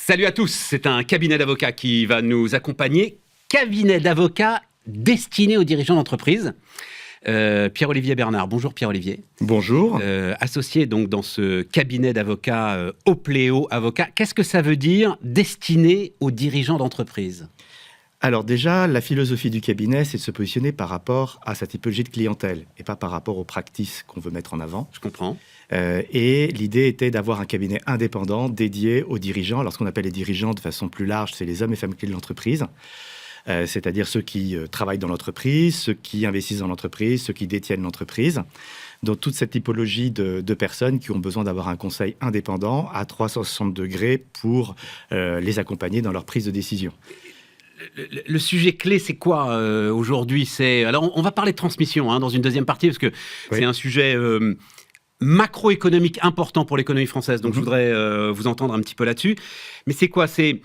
Salut à tous, c'est un cabinet d'avocats qui va nous accompagner. Cabinet d'avocats destiné aux dirigeants d'entreprise. Pierre-Olivier Bernard. Bonjour Pierre-Olivier. Bonjour. Associé donc dans ce cabinet d'avocats Opléo Avocats. Qu'est-ce que ça veut dire destiné aux dirigeants d'entreprise ? Alors déjà, la philosophie du cabinet, c'est de se positionner par rapport à sa typologie de clientèle et pas par rapport aux practices qu'on veut mettre en avant. Je comprends. Et l'idée était d'avoir un cabinet indépendant dédié aux dirigeants. Alors ce qu'on appelle les dirigeants de façon plus large, c'est les hommes et femmes clés de l'entreprise. C'est-à-dire ceux qui travaillent dans l'entreprise, ceux qui investissent dans l'entreprise, ceux qui détiennent l'entreprise. Donc toute cette typologie de personnes qui ont besoin d'avoir un conseil indépendant à 360 degrés pour les accompagner dans leur prise de décision. Le sujet clé, c'est quoi aujourd'hui ? Alors, on va parler de transmission dans une deuxième partie, parce que c'est un sujet macroéconomique important pour l'économie française. Donc, je voudrais vous entendre un petit peu là-dessus. Mais c'est quoi ? C'est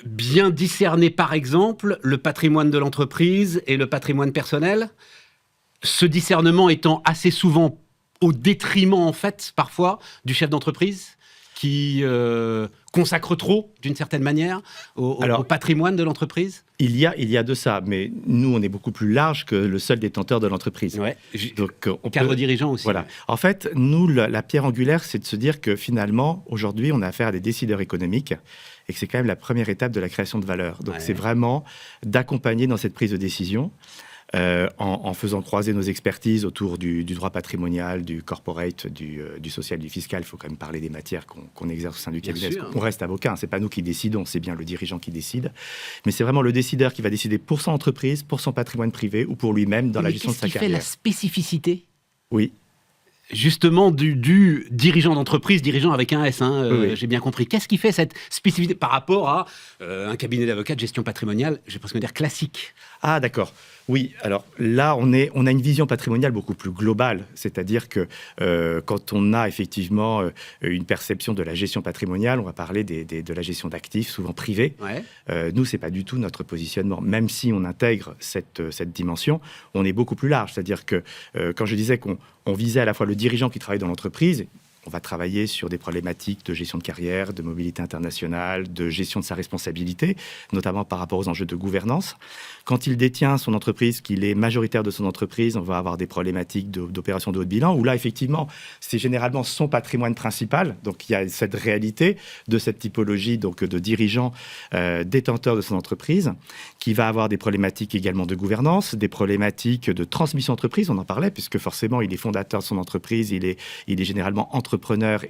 bien discerner, par exemple, le patrimoine de l'entreprise et le patrimoine personnel. Ce discernement étant assez souvent au détriment, en fait, parfois, du chef d'entreprise qui consacre trop, d'une certaine manière, au patrimoine de l'entreprise ? Il y a de ça, mais nous, on est beaucoup plus large que le seul détenteur de l'entreprise. Ouais. Donc, cadre dirigeant aussi. Voilà. En fait, nous, la pierre angulaire, c'est de se dire que finalement, aujourd'hui, on a affaire à des décideurs économiques et que c'est quand même la première étape de la création de valeur. Donc, c'est vraiment d'accompagner dans cette prise de décision. En faisant croiser nos expertises autour du droit patrimonial, du corporate, du social, du fiscal. Il faut quand même parler des matières qu'on exerce au sein du cabinet. On reste avocat, c'est pas nous qui décidons, c'est bien le dirigeant qui décide. Mais c'est vraiment le décideur qui va décider pour son entreprise, pour son patrimoine privé ou pour lui-même dans la gestion de sa carrière. Qu'est-ce qui fait la spécificité ? Oui. Justement, du dirigeant d'entreprise, dirigeant avec un S, oui. J'ai bien compris. Qu'est-ce qui fait cette spécificité par rapport à un cabinet d'avocats de gestion patrimoniale, je vais presque dire classique ? Ah, d'accord. Oui, alors là, on a une vision patrimoniale beaucoup plus globale. C'est-à-dire que quand on a effectivement une perception de la gestion patrimoniale, on va parler de la gestion d'actifs, souvent privés. Ouais. Nous, ce n'est pas du tout notre positionnement. Même si on intègre cette dimension, on est beaucoup plus large. C'est-à-dire que quand je disais qu'on visait à la fois le dirigeant qui travaille dans l'entreprise, on va travailler sur des problématiques de gestion de carrière, de mobilité internationale, de gestion de sa responsabilité, notamment par rapport aux enjeux de gouvernance. Quand il détient son entreprise, qu'il est majoritaire de son entreprise, on va avoir des problématiques d'opération de haut de bilan, où là, effectivement, c'est généralement son patrimoine principal. Donc, il y a cette réalité de cette typologie donc, de dirigeant détenteur de son entreprise, qui va avoir des problématiques également de gouvernance, des problématiques de transmission d'entreprise, on en parlait, puisque forcément, il est fondateur de son entreprise, il est généralement entrepreneur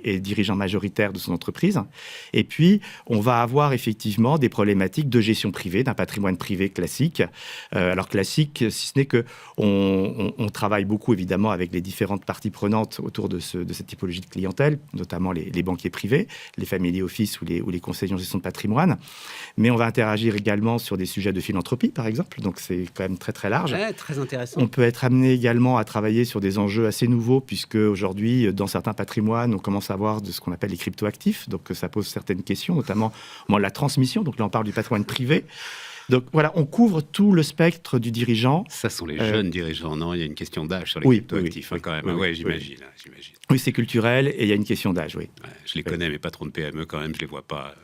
et dirigeant majoritaire de son entreprise. Et puis, on va avoir effectivement des problématiques de gestion privée, d'un patrimoine privé classique. Alors classique, si ce n'est qu'on travaille beaucoup évidemment avec les différentes parties prenantes autour de cette typologie de clientèle, notamment les banquiers privés, les family office ou les conseillers en gestion de patrimoine. Mais on va interagir également sur des sujets de philanthropie, par exemple. Donc c'est quand même très très large. Ouais, très intéressant. On peut être amené également à travailler sur des enjeux assez nouveaux, puisque aujourd'hui, dans certains patrimoines, on commence à avoir de ce qu'on appelle les cryptoactifs. Donc ça pose certaines questions, notamment la transmission. Donc là, on parle du patrimoine privé. Donc voilà, on couvre tout le spectre du dirigeant. Ça sont les jeunes dirigeants, non ? Il y a une question d'âge sur les cryptoactifs, quand même. Oui, j'imagine. Oui, c'est culturel et il y a une question d'âge, oui. Ouais, je les connais, mes patrons de PME, quand même, je les vois pas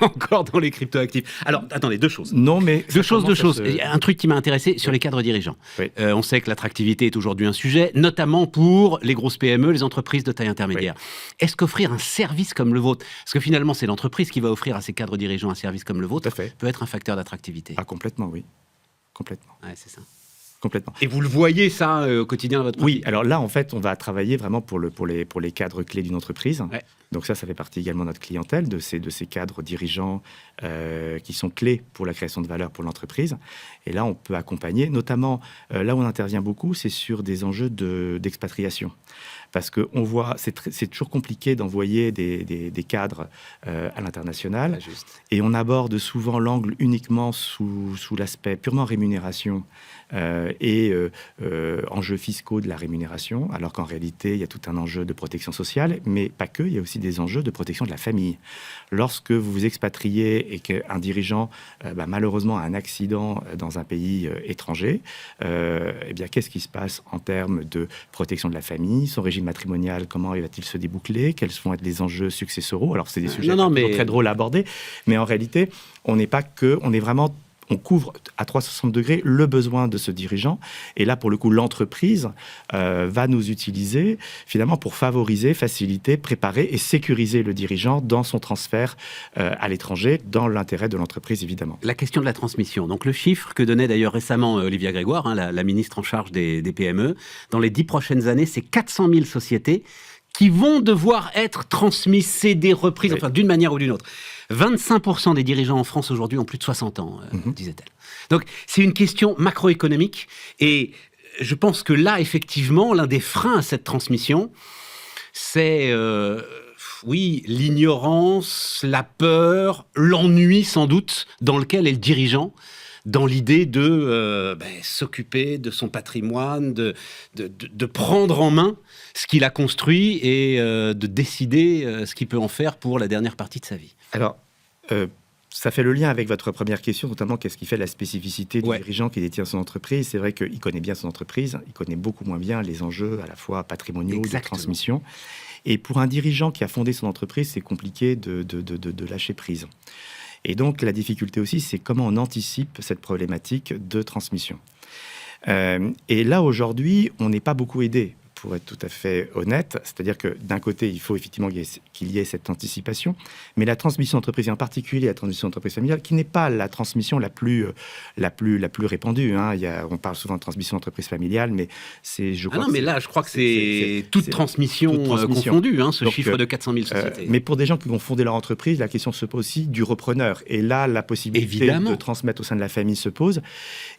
encore dans les cryptoactifs. Alors, attendez, deux choses. Non, mais... Deux choses. Un truc qui m'a intéressé sur les cadres dirigeants. Oui. On sait que l'attractivité est aujourd'hui un sujet, notamment pour les grosses PME, les entreprises de taille intermédiaire. Oui. Est-ce qu'offrir un service comme le vôtre, parce que finalement, c'est l'entreprise qui va offrir à ses cadres dirigeants un service comme le vôtre, peut être un facteur d'attractivité ? Ah, complètement, oui. Complètement. Ouais, c'est ça. Complètement. Et vous le voyez, ça, au quotidien dans votre pratique ? Oui, alors là, en fait, on va travailler vraiment pour les cadres clés d'une entreprise. Ouais. Donc ça fait partie également de notre clientèle, de ces cadres dirigeants qui sont clés pour la création de valeur pour l'entreprise. Et là, on peut accompagner, notamment, là où on intervient beaucoup, c'est sur des enjeux d'expatriation. Parce qu'on voit, c'est toujours compliqué d'envoyer des cadres à l'international. Et on aborde souvent l'angle uniquement sous l'aspect purement rémunération et enjeux fiscaux de la rémunération, alors qu'en réalité, il y a tout un enjeu de protection sociale, mais pas que, il y a aussi des enjeux de protection de la famille. Lorsque vous vous expatriez et qu'un dirigeant, malheureusement, a un accident dans un pays étranger, eh bien, qu'est-ce qui se passe en termes de protection de la famille, son régime matrimonial, comment va-t-il se déboucler, quels vont être les enjeux successoraux? Alors, c'est des sujets très drôles à aborder, mais en réalité, on couvre à 360 degrés le besoin de ce dirigeant. Et là, pour le coup, l'entreprise va nous utiliser finalement pour favoriser, faciliter, préparer et sécuriser le dirigeant dans son transfert à l'étranger, dans l'intérêt de l'entreprise, évidemment. La question de la transmission. Donc, le chiffre que donnait d'ailleurs récemment Olivia Grégoire, la ministre en charge des PME, dans les 10 prochaines années, c'est 400 000 sociétés qui vont devoir être transmises, cédées, reprises, enfin, d'une manière ou d'une autre. 25% des dirigeants en France aujourd'hui ont plus de 60 ans, disait-elle. Donc, c'est une question macroéconomique. Et je pense que là, effectivement, l'un des freins à cette transmission, c'est, l'ignorance, la peur, l'ennui, sans doute, dans lequel est le dirigeant, dans l'idée de s'occuper de son patrimoine, de prendre en main ce qu'il a construit et de décider ce qu'il peut en faire pour la dernière partie de sa vie. Alors, ça fait le lien avec votre première question, notamment qu'est-ce qui fait la spécificité du dirigeant qui détient son entreprise. C'est vrai qu'il connaît bien son entreprise, il connaît beaucoup moins bien les enjeux à la fois patrimoniaux, de transmission. Et pour un dirigeant qui a fondé son entreprise, c'est compliqué de lâcher prise. Et donc, la difficulté aussi, c'est comment on anticipe cette problématique de transmission. Et là, aujourd'hui, on n'est pas beaucoup aidé, pour être tout à fait honnête. C'est-à-dire que d'un côté, il faut effectivement qu'il y ait cette anticipation, mais la transmission d'entreprise, et en particulier la transmission d'entreprise familiale, qui n'est pas la transmission la plus répandue. Hein. On parle souvent de transmission d'entreprise familiale, mais c'est, je crois... mais là, je crois que c'est toute transmission confondue, ce chiffre de 400 000 sociétés. Mais pour des gens qui ont fondé leur entreprise, la question se pose aussi du repreneur. Et là, la possibilité de transmettre au sein de la famille se pose.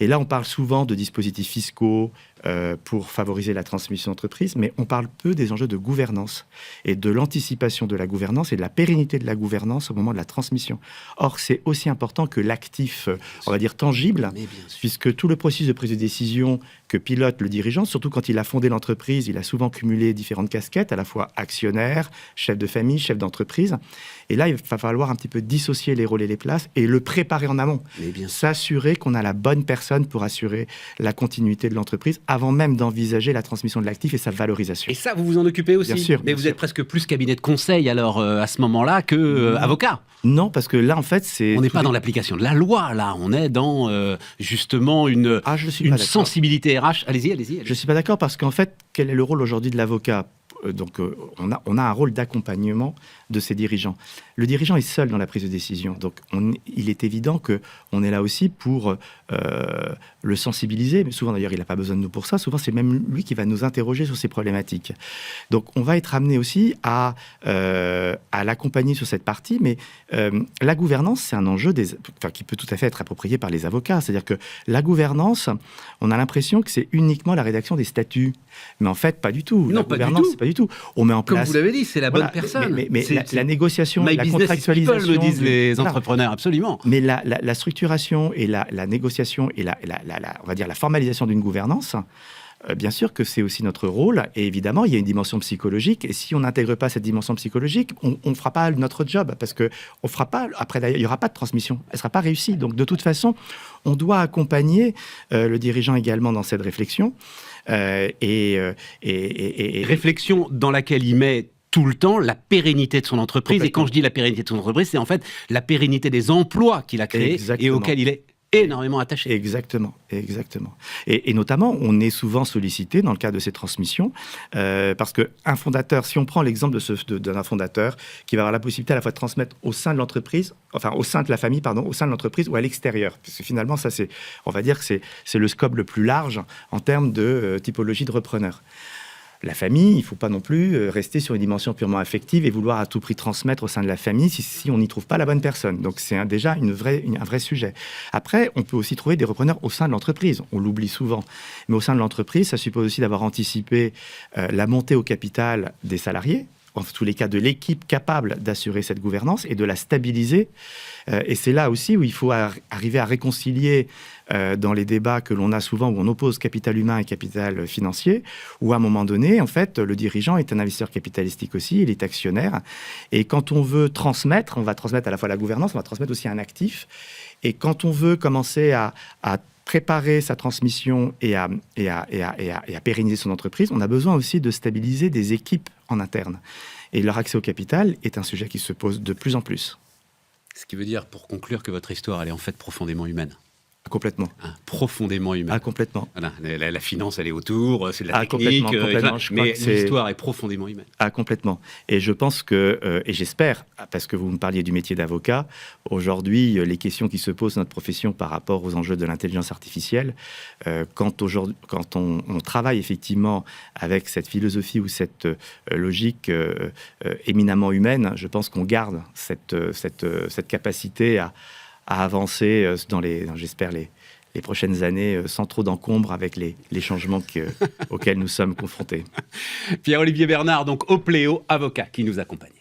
Et là, on parle souvent de dispositifs fiscaux, pour favoriser la transmission d'entreprise, mais on parle peu des enjeux de gouvernance et de l'anticipation de la gouvernance et de la pérennité de la gouvernance au moment de la transmission. Or, c'est aussi important que l'actif, on va dire, tangible, puisque tout le processus de prise de décision que pilote le dirigeant, surtout quand il a fondé l'entreprise, il a souvent cumulé différentes casquettes, à la fois actionnaire, chef de famille, chef d'entreprise. Et là, il va falloir un petit peu dissocier les rôles et les places et le préparer en amont. S'assurer qu'on a la bonne personne pour assurer la continuité de l'entreprise avant même d'envisager la transmission de l'actif et sa valorisation. Et ça, vous vous en occupez aussi? Bien sûr. Mais vous êtes presque plus cabinet de conseil, alors, à ce moment-là, que avocat? Non, parce que là, en fait, c'est... On n'est pas dans l'application de la loi, là. On est dans, justement, une sensibilité RH. Allez-y. Je ne suis pas d'accord, parce qu'en fait, quel est le rôle aujourd'hui de l'avocat? Donc, on a un rôle d'accompagnement de ces dirigeants. Le dirigeant est seul dans la prise de décision. Donc, il est évident qu'on est là aussi pour le sensibiliser. Mais souvent, d'ailleurs, il n'a pas besoin de nous pour ça. Souvent, c'est même lui qui va nous interroger sur ces problématiques. Donc, on va être amené aussi à l'accompagner sur cette partie. Mais la gouvernance, c'est un enjeu qui peut tout à fait être approprié par les avocats. C'est-à-dire que la gouvernance, on a l'impression que c'est uniquement la rédaction des statuts. Mais en fait, pas du tout. Non, pas du tout. C'est pas du tout. On met en place... Comme vous l'avez dit, c'est la bonne personne. Mais la négociation, la contractualisation... me disent les entrepreneurs, absolument. Mais la structuration et la négociation et on va dire la formalisation d'une gouvernance, bien sûr que c'est aussi notre rôle. Et évidemment, il y a une dimension psychologique. Et si on n'intègre pas cette dimension psychologique, on ne fera pas notre job. Parce qu'on fera pas... Après, d'ailleurs, il n'y aura pas de transmission. Elle ne sera pas réussie. Donc, de toute façon, on doit accompagner le dirigeant également dans cette réflexion. Réflexion dans laquelle il met tout le temps la pérennité de son entreprise. Et quand je dis la pérennité de son entreprise, c'est en fait la pérennité des emplois qu'il a créés et auxquels il est énormément attaché. Exactement. Et notamment, on est souvent sollicité dans le cadre de ces transmissions, parce qu'un fondateur, si on prend l'exemple d'un fondateur qui va avoir la possibilité à la fois de transmettre au sein de l'entreprise, enfin au sein de la famille, au sein de l'entreprise ou à l'extérieur, parce que finalement, ça on va dire que c'est le scope le plus large en termes de typologie de repreneur. La famille, il ne faut pas non plus rester sur une dimension purement affective et vouloir à tout prix transmettre au sein de la famille si on n'y trouve pas la bonne personne. Donc, c'est déjà un vrai sujet. Après, on peut aussi trouver des repreneurs au sein de l'entreprise. On l'oublie souvent. Mais au sein de l'entreprise, ça suppose aussi d'avoir anticipé la montée au capital des salariés. en tous les cas de l'équipe capable d'assurer cette gouvernance et de la stabiliser. Et c'est là aussi où il faut arriver à réconcilier dans les débats que l'on a souvent, où on oppose capital humain et capital financier, où à un moment donné, en fait, le dirigeant est un investisseur capitalistique aussi, il est actionnaire. Et quand on veut transmettre, on va transmettre à la fois la gouvernance, on va transmettre aussi un actif. Et quand on veut commencer à préparer sa transmission et à pérenniser son entreprise, on a besoin aussi de stabiliser des équipes en interne. Et leur accès au capital est un sujet qui se pose de plus en plus. Ce qui veut dire, pour conclure, que votre histoire, elle est en fait profondément humaine. Complètement. Profondément humaine. Complètement. Voilà, la finance, elle est autour, c'est de la technique, complètement. Mais l'histoire est profondément humaine. Complètement. Et je pense que, et j'espère, parce que vous me parliez du métier d'avocat, aujourd'hui, les questions qui se posent dans notre profession par rapport aux enjeux de l'intelligence artificielle, quand on travaille effectivement avec cette philosophie ou cette logique éminemment humaine, je pense qu'on garde cette capacité à avancer j'espère, les prochaines années sans trop d'encombre avec les changements auxquels nous sommes confrontés. Pierre-Olivier Bernard, donc Opléo, avocat, qui nous accompagne.